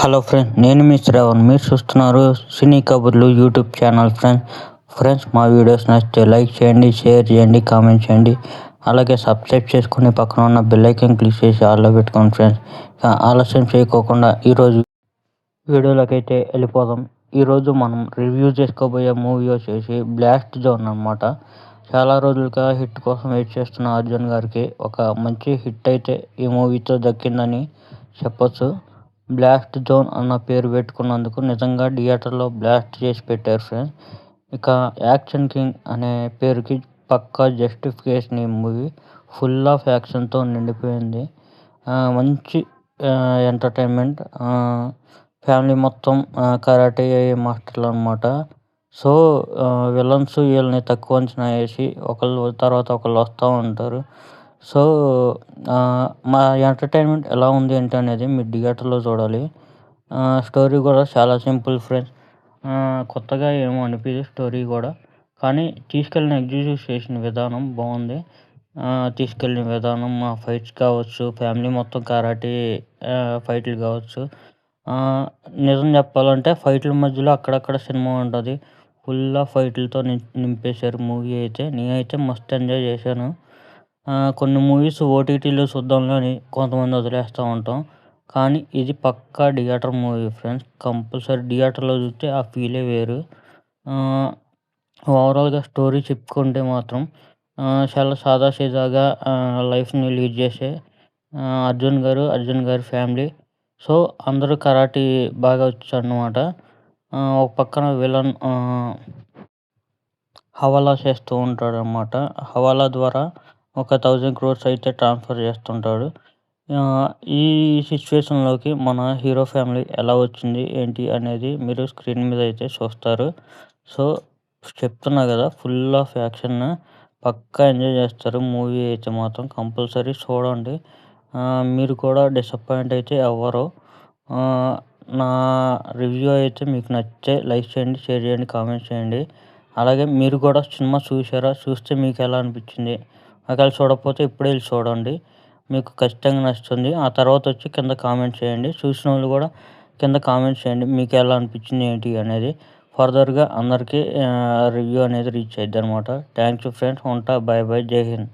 Hello friends, నేను మీ శ్రావణ్. మీరు చూస్తున్నారు సినీ కబుర్లు యూట్యూబ్ ఛానల్. ఫ్రెండ్స్ మా వీడియోస్ నచ్చితే లైక్ చేయండి, షేర్ చేయండి, కామెంట్ చేయండి. అలాగే సబ్స్క్రైబ్ చేసుకుని పక్కన ఉన్న బెల్ ఐకాన్ క్లిక్ చేసి ఆల్లో పెట్టుకోండి ఫ్రెండ్స్. ఆలస్యం చేయకోకుండా ఈరోజు వీడియోలోకి అయితే వెళ్ళిపోదాం. ఈరోజు మనం రివ్యూ చేసుకోబోయే మూవీ వచ్చేసి బ్లాస్ట్ జోన్ అన్నమాట. చాలా రోజులుగా హిట్ కోసం వెయిట్ చేస్తున్న అర్జున్ గారికి ఒక మంచి హిట్ అయితే ఈ మూవీతో దక్కిందని చెప్పొచ్చు. బ్లాస్ట్ జోన్ అన్న పేరు పెట్టుకున్నందుకు నిజంగా థియేటర్లో బ్లాస్ట్ చేసి పెట్టారు ఫ్రెండ్స్. ఇక యాక్షన్ కింగ్ అనే పేరుకి పక్కా జస్టిఫికేషన్ ఈ మూవీ. ఫుల్ ఆఫ్ యాక్షన్తో నిండిపోయింది. మంచి ఎంటర్టైన్మెంట్. ఫ్యామిలీ మొత్తం కరాటే మాస్టర్లు అనమాట. సో విలన్స్ వీళ్ళని తక్కువ అంచనా వేసి ఒకళ్ళు తర్వాత ఒకళ్ళు వస్తూ ఉంటారు. సో మా ఎంటర్టైన్మెంట్ ఎలా ఉంది ఏంటి అనేది మీరు థియేటర్లో చూడాలి. స్టోరీ కూడా చాలా సింపుల్ ఫ్రెండ్స్. కొత్తగా ఏమో అనిపించదు స్టోరీ కూడా, కానీ తీసుకెళ్ళిన ఎగ్జిక్యూట్ చేసిన విధానం బాగుంది. తీసుకెళ్ళిన విధానం, ఫైట్స్ కావచ్చు, ఫ్యామిలీ మొత్తం కరాటే ఫైట్లు కావచ్చు. నిజం చెప్పాలంటే ఫైట్ల మధ్యలో అక్కడక్కడ సినిమా ఉంటుంది. ఫుల్ ఆఫ్ ఫైట్లతో నింపేశారు మూవీ అయితే. నేనైతే మస్తు ఎంజాయ్ చేశాను. కొన్ని మూవీస్ ఓటీటీలో చూద్దాంలో అని కొంతమంది వదిలేస్తూ ఉంటాం, కానీ ఇది పక్కా థియేటర్ మూవీ ఫ్రెండ్స్. కంపల్సరీ థియేటర్లో చూస్తే ఆ ఫీలే వేరు. ఓవరాల్గా స్టోరీ చెప్పుకుంటే మాత్రం చాలా సాదాసీదాగా లైఫ్ని లీడ్ చేసే అర్జున్ గారి ఫ్యామిలీ. సో అందరూ కరాటీ బాగా వచ్చు అన్నమాట. ఒక పక్కన విలన్ హవాలా చేస్తూ ఉంటాడు అన్నమాట. హవాలా ద్వారా ఒక 1000 crores అయితే ట్రాన్స్ఫర్ చేస్తుంటాడు. ఈ సిచ్యువేషన్లోకి మన హీరో ఫ్యామిలీ ఎలా వచ్చింది ఏంటి అనేది మీరు స్క్రీన్ మీద అయితే చూస్తారు. సో చెప్తున్నా కదా, ఫుల్ ఆఫ్ యాక్షన్. పక్కా ఎంజాయ్ చేస్తారు మూవీ అయితే మాత్రం. కంపల్సరీ చూడండి. మీరు కూడా డిసప్పాయింట్ అయితే అవ్వరు. నా రివ్యూ అయితే మీకు నచ్చితే లైక్ చేయండి, షేర్ చేయండి, కామెంట్ చేయండి. అలాగే మీరు కూడా సినిమా చూసారా? చూస్తే మీకు ఎలా అనిపించింది? ఒకవేళ చూడకపోతే ఇప్పుడే వెళ్ళి చూడండి, మీకు ఖచ్చితంగా నచ్చుతుంది. ఆ తర్వాత వచ్చి కింద కామెంట్ చేయండి. చూసిన వాళ్ళు కూడా కింద కామెంట్ చేయండి మీకు ఎలా అనిపించింది ఏంటి అనేది. ఫర్దర్గా అందరికీ రివ్యూ అనేది రీచ్ అయ్యిద్ది అనమాట. Thank you friends. ఉంటా. Bye bye. జై హింద్.